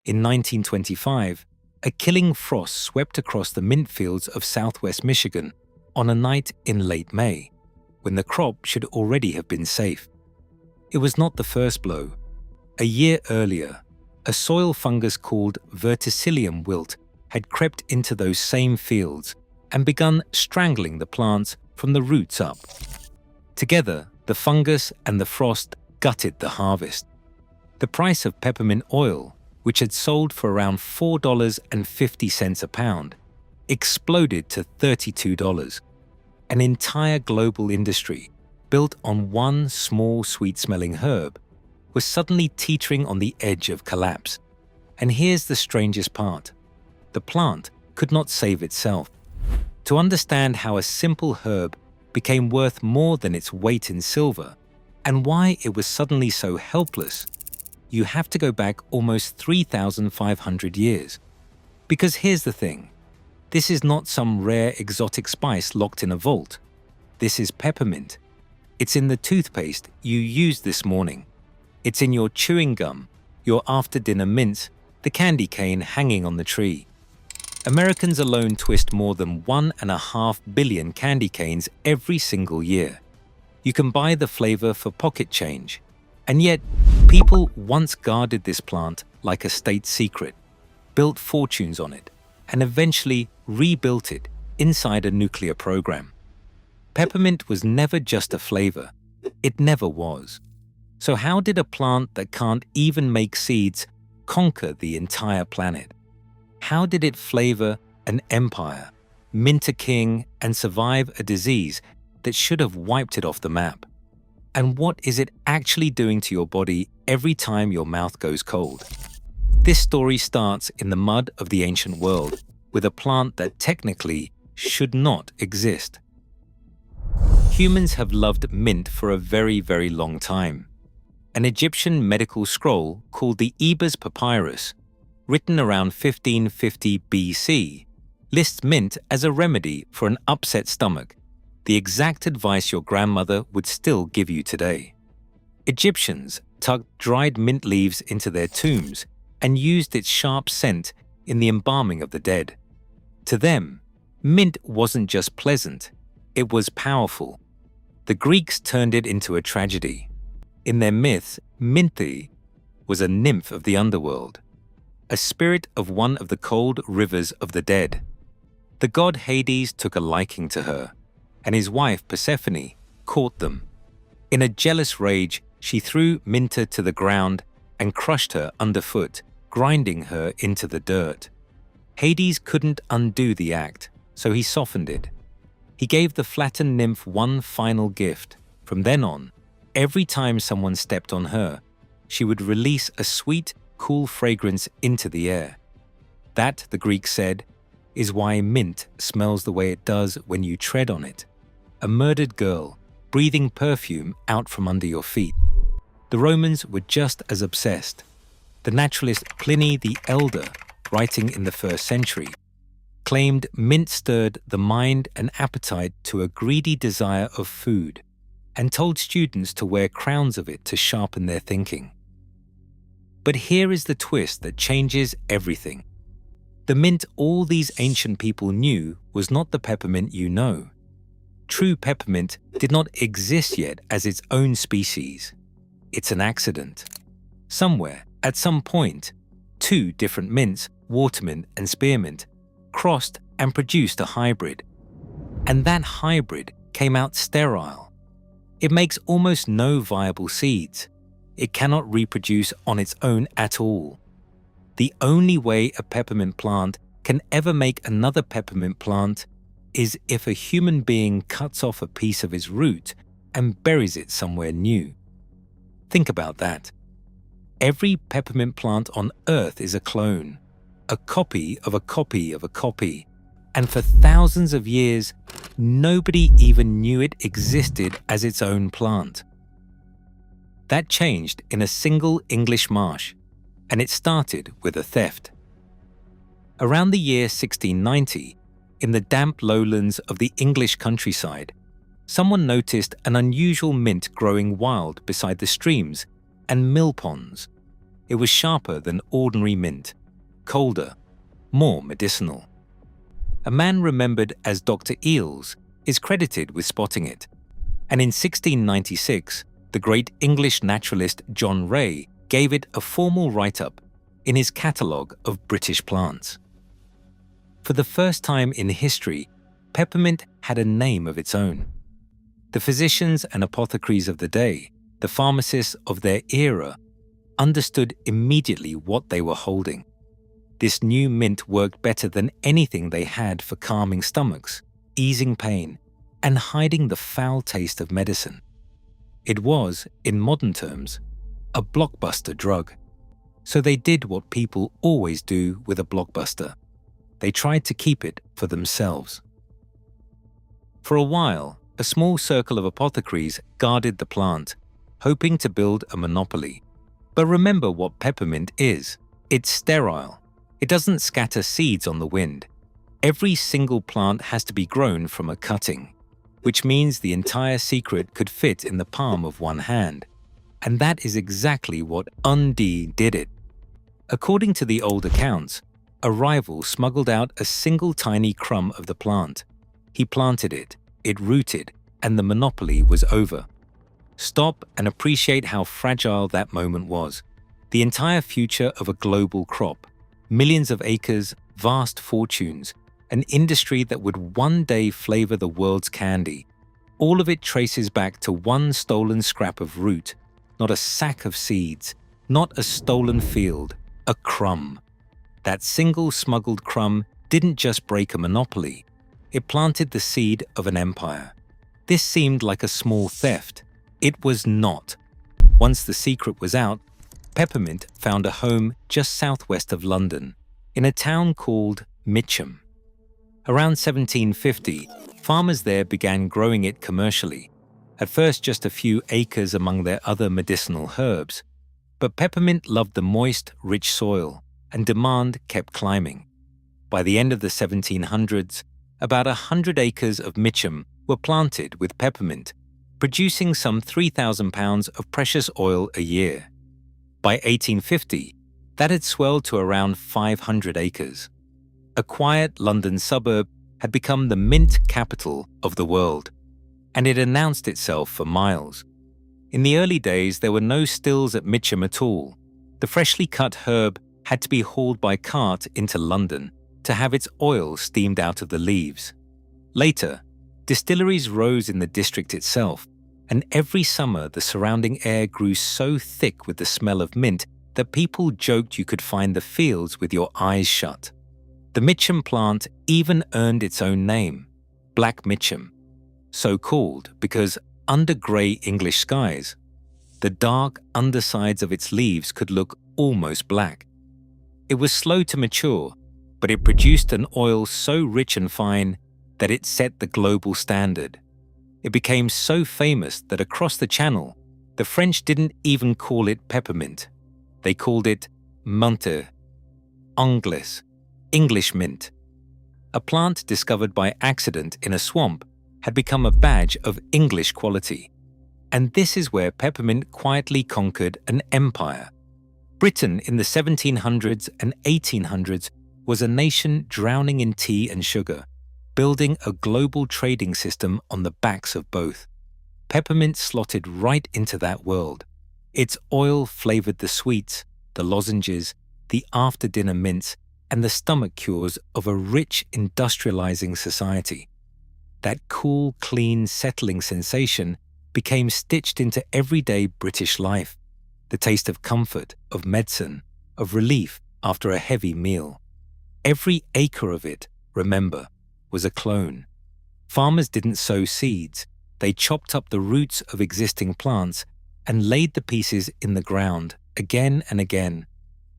In 1925, a killing frost swept across the mint fields of southwest Michigan on a night in late May, when the crop should already have been safe. It was not the first blow. A year earlier, a soil fungus called Verticillium wilt had crept into those same fields and begun strangling the plants from the roots up. Together, the fungus and the frost gutted the harvest. The price of peppermint oil, which had sold for around $4.50 a pound, exploded to $32. An entire global industry, built on one small sweet-smelling herb, was suddenly teetering on the edge of collapse. And here's the strangest part. The plant could not save itself. To understand how a simple herb became worth more than its weight in silver, and why it was suddenly so helpless, you have to go back almost 3,500 years. Because here's the thing. This is not some rare exotic spice locked in a vault. This is peppermint. It's in the toothpaste you used this morning. It's in your chewing gum, your after-dinner mints, the candy cane hanging on the tree. Americans alone twist more than 1.5 billion candy canes every single year. You can buy the flavor for pocket change. And yet, people once guarded this plant like a state secret, built fortunes on it, and eventually rebuilt it inside a nuclear program. Peppermint was never just a flavor. It never was. So how did a plant that can't even make seeds conquer the entire planet? How did it flavor an empire, mint a king, and survive a disease that should have wiped it off the map? And what is it actually doing to your body every time your mouth goes cold? This story starts in the mud of the ancient world with a plant that technically should not exist. Humans have loved mint for a very, very long time. An Egyptian medical scroll called the Ebers Papyrus, written around 1550 BC, lists mint as a remedy for an upset stomach, the exact advice your grandmother would still give you today. Egyptians tucked dried mint leaves into their tombs and used its sharp scent in the embalming of the dead. To them, mint wasn't just pleasant, it was powerful. The Greeks turned it into a tragedy. In their myths, Minthe was a nymph of the underworld, a spirit of one of the cold rivers of the dead. The god Hades took a liking to her, and his wife Persephone caught them. In a jealous rage, she threw Minthe to the ground and crushed her underfoot, grinding her into the dirt. Hades couldn't undo the act, so he softened it. He gave the flattened nymph one final gift. From then on, every time someone stepped on her, she would release a sweet, cool fragrance into the air. That, the Greeks said, is why mint smells the way it does when you tread on it. A murdered girl, breathing perfume out from under your feet. The Romans were just as obsessed. The naturalist Pliny the Elder, writing in the 1st century, claimed mint stirred the mind and appetite to a greedy desire of food, and told students to wear crowns of it to sharpen their thinking. But here is the twist that changes everything. The mint all these ancient people knew was not the peppermint you know. True peppermint did not exist yet as its own species. It's an accident. Somewhere, at some point, two different mints, watermint and spearmint, crossed and produced a hybrid. And that hybrid came out sterile. It makes almost no viable seeds. It cannot reproduce on its own at all. The only way a peppermint plant can ever make another peppermint plant is if a human being cuts off a piece of its root and buries it somewhere new. Think about that. Every peppermint plant on Earth is a clone, a copy of a copy of a copy, and for thousands of years, nobody even knew it existed as its own plant. That changed in a single English marsh, and it started with a theft. Around the year 1690, in the damp lowlands of the English countryside, someone noticed an unusual mint growing wild beside the streams and mill ponds. It was sharper than ordinary mint, colder, more medicinal. A man remembered as Dr. Eales is credited with spotting it, and in 1696, the great English naturalist John Ray gave it a formal write-up in his catalogue of British plants. For the first time in history, peppermint had a name of its own. The physicians and apothecaries of the day, the pharmacists of their era, understood immediately what they were holding. This new mint worked better than anything they had for calming stomachs, easing pain, and hiding the foul taste of medicine. It was, in modern terms, a blockbuster drug. So they did what people always do with a blockbuster. They tried to keep it for themselves. For a while, a small circle of apothecaries guarded the plant, hoping to build a monopoly. But remember what peppermint is. It's sterile. It doesn't scatter seeds on the wind. Every single plant has to be grown from a cutting, which means the entire secret could fit in the palm of one hand. And that is exactly what Undie did it. According to the old accounts, a rival smuggled out a single tiny crumb of the plant. He planted it, it rooted, and the monopoly was over. Stop and appreciate how fragile that moment was. The entire future of a global crop, millions of acres, vast fortunes, an industry that would one day flavor the world's candy. All of it traces back to one stolen scrap of root, not a sack of seeds, not a stolen field, a crumb. That single smuggled crumb didn't just break a monopoly, it planted the seed of an empire. This seemed like a small theft. It was not. Once the secret was out, peppermint found a home just southwest of London, in a town called Mitcham. Around 1750, farmers there began growing it commercially, at first just a few acres among their other medicinal herbs. But peppermint loved the moist, rich soil, and demand kept climbing. By the end of the 1700s, about 100 acres of Mitcham were planted with peppermint, producing some 3,000 pounds of precious oil a year. By 1850, that had swelled to around 500 acres. A quiet London suburb had become the mint capital of the world, and it announced itself for miles. In the early days, there were no stills at Mitcham at all. The freshly cut herb had to be hauled by cart into London to have its oil steamed out of the leaves. Later, distilleries rose in the district itself, and every summer the surrounding air grew so thick with the smell of mint that people joked you could find the fields with your eyes shut. The Mitcham plant even earned its own name, Black Mitcham, so called because under grey English skies, the dark undersides of its leaves could look almost black. It was slow to mature, but it produced an oil so rich and fine that it set the global standard. It became so famous that across the channel, the French didn't even call it peppermint. They called it Menthe, Anglais, English mint. A plant discovered by accident in a swamp had become a badge of English quality. And this is where peppermint quietly conquered an empire. Britain in the 1700s and 1800s was a nation drowning in tea and sugar, building a global trading system on the backs of both. Peppermint slotted right into that world. Its oil flavored the sweets, the lozenges, the after-dinner mints, and the stomach cures of a rich, industrializing society. That cool, clean, settling sensation became stitched into everyday British life, the taste of comfort, of medicine, of relief after a heavy meal. Every acre of it, remember, was a clone. Farmers didn't sow seeds. They chopped up the roots of existing plants and laid the pieces in the ground again and again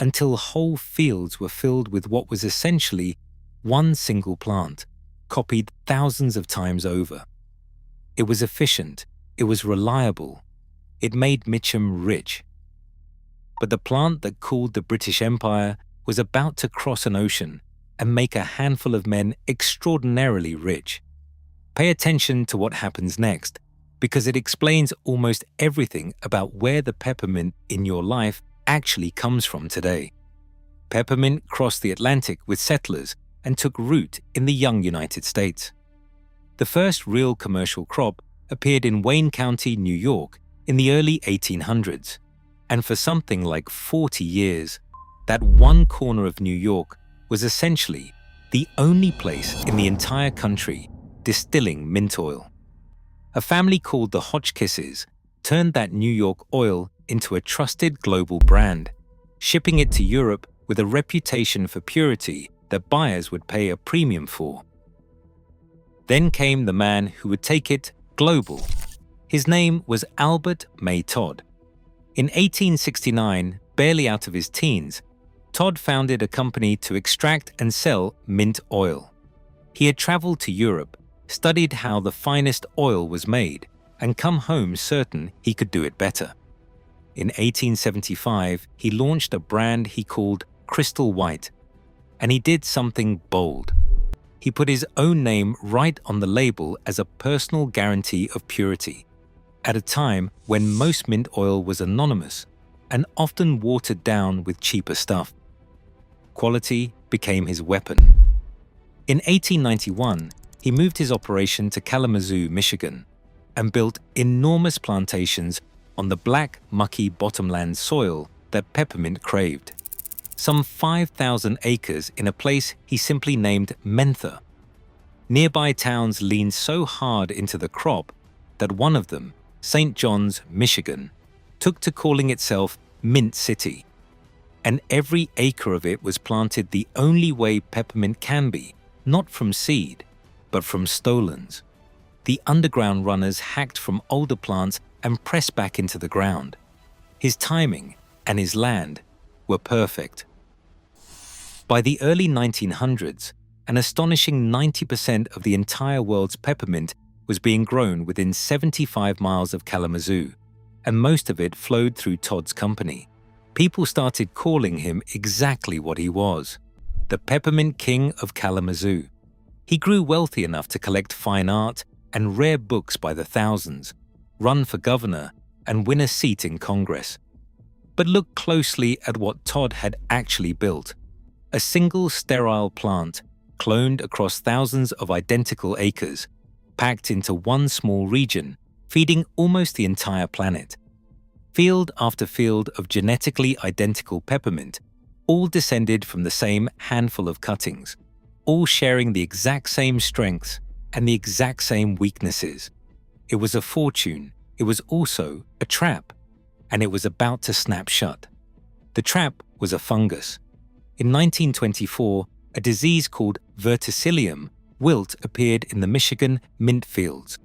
until whole fields were filled with what was essentially one single plant, copied thousands of times over. It was efficient. It was reliable. It made Mitcham rich. But the plant that cooled the British Empire was about to cross an ocean and make a handful of men extraordinarily rich. Pay attention to what happens next, because it explains almost everything about where the peppermint in your life actually comes from today. Peppermint crossed the Atlantic with settlers and took root in the young United States. The first real commercial crop appeared in Wayne County, New York, in the early 1800s, and for something like 40 years, that one corner of New York was essentially the only place in the entire country distilling mint oil. A family called the Hotchkisses turned that New York oil into a trusted global brand, shipping it to Europe with a reputation for purity that buyers would pay a premium for. Then came the man who would take it global. His name was Albert May Todd. In 1869, barely out of his teens, Todd founded a company to extract and sell mint oil. He had traveled to Europe, studied how the finest oil was made, and come home certain he could do it better. In 1875, he launched a brand he called Crystal White, and he did something bold. He put his own name right on the label as a personal guarantee of purity, at a time when most mint oil was anonymous and often watered down with cheaper stuff. Quality became his weapon. In 1891, he moved his operation to Kalamazoo, Michigan, and built enormous plantations on the black, mucky bottomland soil that peppermint craved. Some 5,000 acres in a place he simply named Mentha. Nearby towns leaned so hard into the crop that one of them, St. John's, Michigan, took to calling itself Mint City. And every acre of it was planted the only way peppermint can be, not from seed, but from stolons. The underground runners hacked from older plants and pressed back into the ground. His timing and his land were perfect. By the early 1900s, an astonishing 90% of the entire world's peppermint was being grown within 75 miles of Kalamazoo, and most of it flowed through Todd's company. People started calling him exactly what he was, the Peppermint King of Kalamazoo. He grew wealthy enough to collect fine art and rare books by the thousands, run for governor, and win a seat in Congress. But look closely at what Todd had actually built. A single sterile plant, cloned across thousands of identical acres, packed into one small region, feeding almost the entire planet. Field after field of genetically identical peppermint, all descended from the same handful of cuttings, all sharing the exact same strengths and the exact same weaknesses. It was a fortune, it was also a trap, and it was about to snap shut. The trap was a fungus. In 1924, a disease called Verticillium wilt appeared in the Michigan mint fields.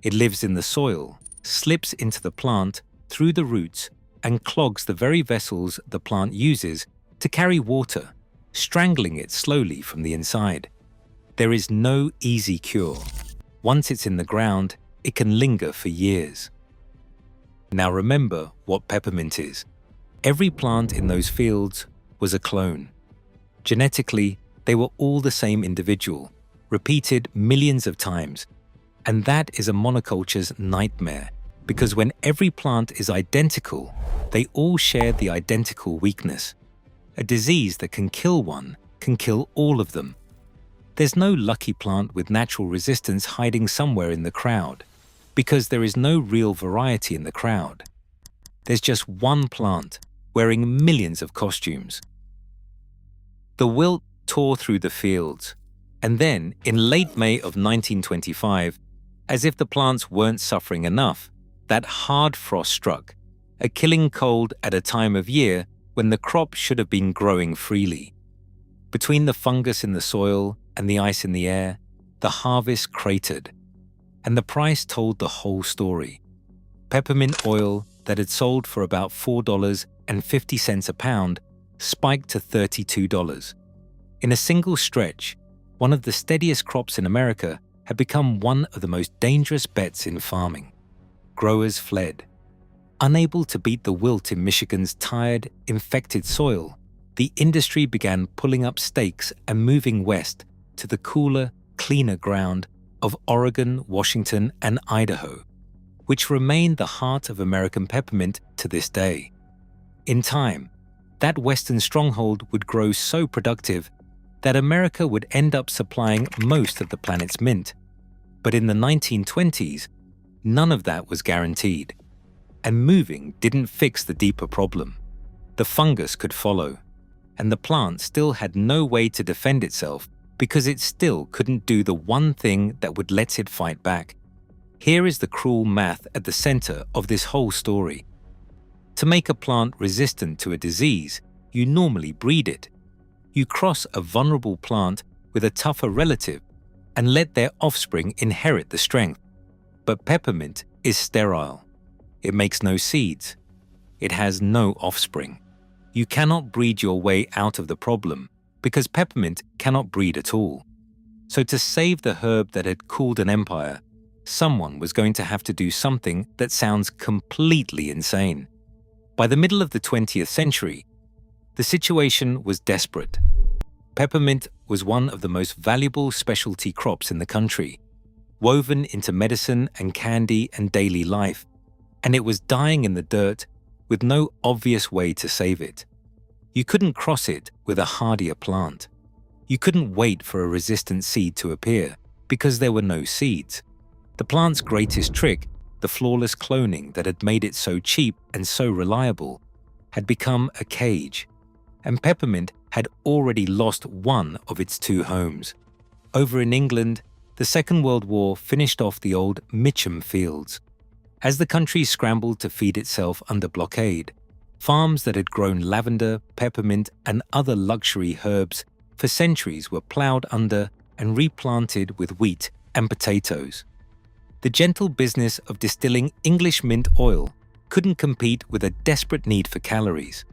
It lives in the soil, slips into the plant through the roots, and clogs the very vessels the plant uses to carry water, strangling it slowly from the inside. There is no easy cure. Once it's in the ground, it can linger for years. Now remember what peppermint is. Every plant in those fields was a clone. Genetically, they were all the same individual, repeated millions of times. And that is a monoculture's nightmare, because when every plant is identical, they all share the identical weakness. A disease that can kill one can kill all of them. There's no lucky plant with natural resistance hiding somewhere in the crowd, because there is no real variety in the crowd. There's just one plant wearing millions of costumes. The wilt tore through the fields, and then, in late May of 1925, as if the plants weren't suffering enough, that hard frost struck, a killing cold at a time of year when the crop should have been growing freely. Between the fungus in the soil and the ice in the air, the harvest cratered, and the price told the whole story. Peppermint oil that had sold for about $4.50 a pound spiked to $32. In a single stretch, one of the steadiest crops in America had become one of the most dangerous bets in farming. Growers fled. Unable to beat the wilt in Michigan's tired, infected soil, the industry began pulling up stakes and moving west to the cooler, cleaner ground of Oregon, Washington, and Idaho, which remain the heart of American peppermint to this day. In time, that Western stronghold would grow so productive that America would end up supplying most of the planet's mint. But in the 1920s, none of that was guaranteed. And moving didn't fix the deeper problem. The fungus could follow, and the plant still had no way to defend itself because it still couldn't do the one thing that would let it fight back. Here is the cruel math at the center of this whole story. To make a plant resistant to a disease, you normally breed it. You cross a vulnerable plant with a tougher relative and let their offspring inherit the strength. But peppermint is sterile. It makes no seeds. It has no offspring. You cannot breed your way out of the problem because peppermint cannot breed at all. So to save the herb that had cooled an empire, someone was going to have to do something that sounds completely insane. By the middle of the 20th century, the situation was desperate. Peppermint was one of the most valuable specialty crops in the country, woven into medicine and candy and daily life, and it was dying in the dirt with no obvious way to save it. You couldn't cross it with a hardier plant. You couldn't wait for a resistant seed to appear because there were no seeds. The plant's greatest trick, the flawless cloning that had made it so cheap and so reliable, had become a cage, and peppermint had already lost one of its two homes. Over in England, the Second World War finished off the old Mitcham fields. As the country scrambled to feed itself under blockade, farms that had grown lavender, peppermint, and other luxury herbs for centuries were ploughed under and replanted with wheat and potatoes. The gentle business of distilling English mint oil couldn't compete with a desperate need for calories.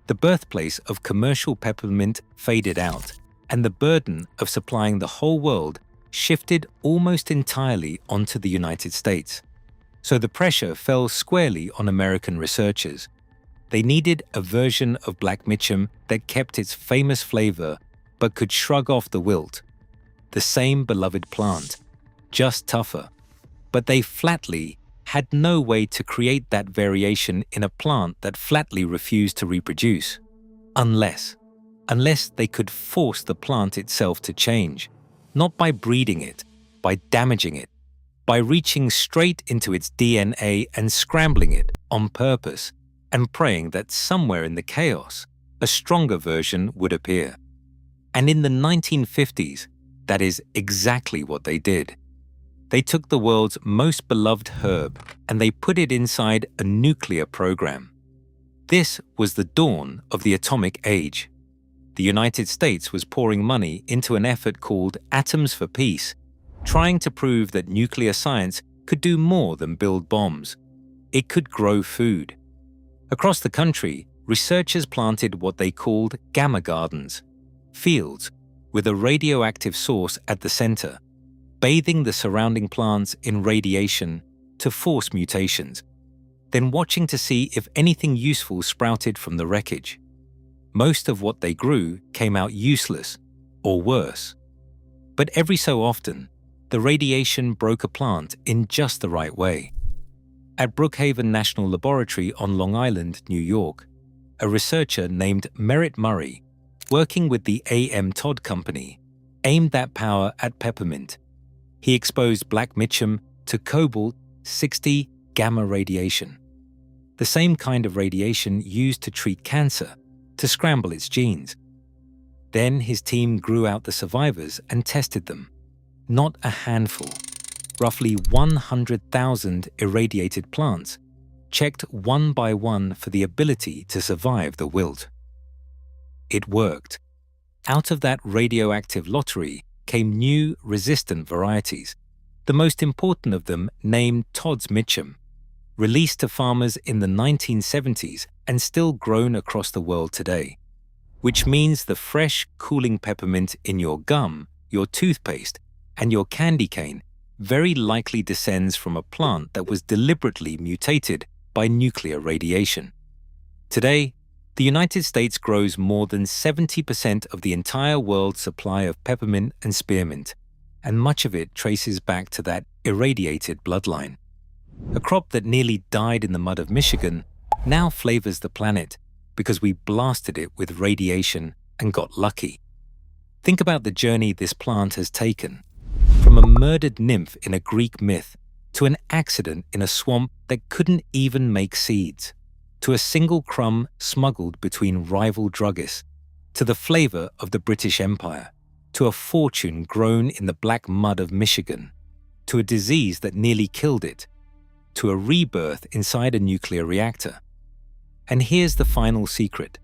The birthplace of commercial peppermint faded out, and the burden of supplying the whole world shifted almost entirely onto the United States. So the pressure fell squarely on American researchers. They needed a version of Black Mitcham that kept its famous flavor but could shrug off the wilt. The same beloved plant, just tougher. But they flatly had no way to create that variation in a plant that flatly refused to reproduce. Unless they could force the plant itself to change, not by breeding it, by damaging it, by reaching straight into its DNA and scrambling it on purpose and praying that somewhere in the chaos, a stronger version would appear. And in the 1950s, that is exactly what they did. They took the world's most beloved herb and they put it inside a nuclear program. This was the dawn of the atomic age. The United States was pouring money into an effort called Atoms for Peace, trying to prove that nuclear science could do more than build bombs. It could grow food. Across the country, researchers planted what they called gamma gardens, fields with a radioactive source at the center, bathing the surrounding plants in radiation to force mutations, then watching to see if anything useful sprouted from the wreckage. Most of what they grew came out useless, or worse. But every so often, the radiation broke a plant in just the right way. At Brookhaven National Laboratory on Long Island, New York, a researcher named Merritt Murray, working with the A.M. Todd Company, aimed that power at peppermint. He exposed Black Mitcham to cobalt-60 gamma radiation, the same kind of radiation used to treat cancer, to scramble its genes. Then his team grew out the survivors and tested them. Not a handful, roughly 100,000 irradiated plants, checked one by one for the ability to survive the wilt. It worked. Out of that radioactive lottery came new resistant varieties, the most important of them named Todd's Mitcham, released to farmers in the 1970s and still grown across the world today, which means the fresh, cooling peppermint in your gum, your toothpaste, and your candy cane very likely descends from a plant that was deliberately mutated by nuclear radiation. Today, the United States grows more than 70% of the entire world's supply of peppermint and spearmint, and much of it traces back to that irradiated bloodline. A crop that nearly died in the mud of Michigan now flavors the planet, because we blasted it with radiation and got lucky. Think about the journey this plant has taken, from a murdered nymph in a Greek myth to an accident in a swamp that couldn't even make seeds, to a single crumb smuggled between rival druggists, to the flavor of the British Empire, to a fortune grown in the black mud of Michigan, to a disease that nearly killed it, to a rebirth inside a nuclear reactor. And here's the final secret.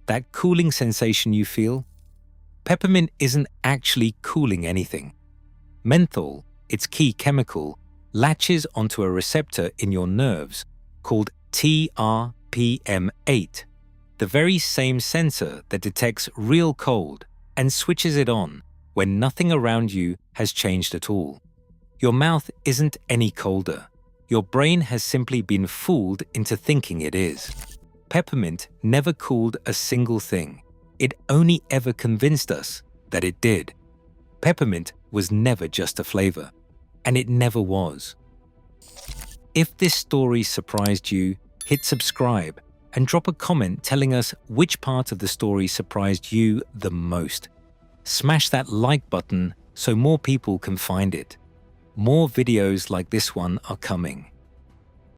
That cooling sensation you feel? Peppermint isn't actually cooling anything. Menthol, its key chemical, latches onto a receptor in your nerves called TRPM8, the very same sensor that detects real cold and switches it on when nothing around you has changed at all. Your mouth isn't any colder. Your brain has simply been fooled into thinking it is. Peppermint never cooled a single thing. It only ever convinced us that it did. Peppermint was never just a flavor, and it never was. If this story surprised you, hit subscribe and drop a comment telling us which part of the story surprised you the most. Smash that like button so more people can find it. More videos like this one are coming.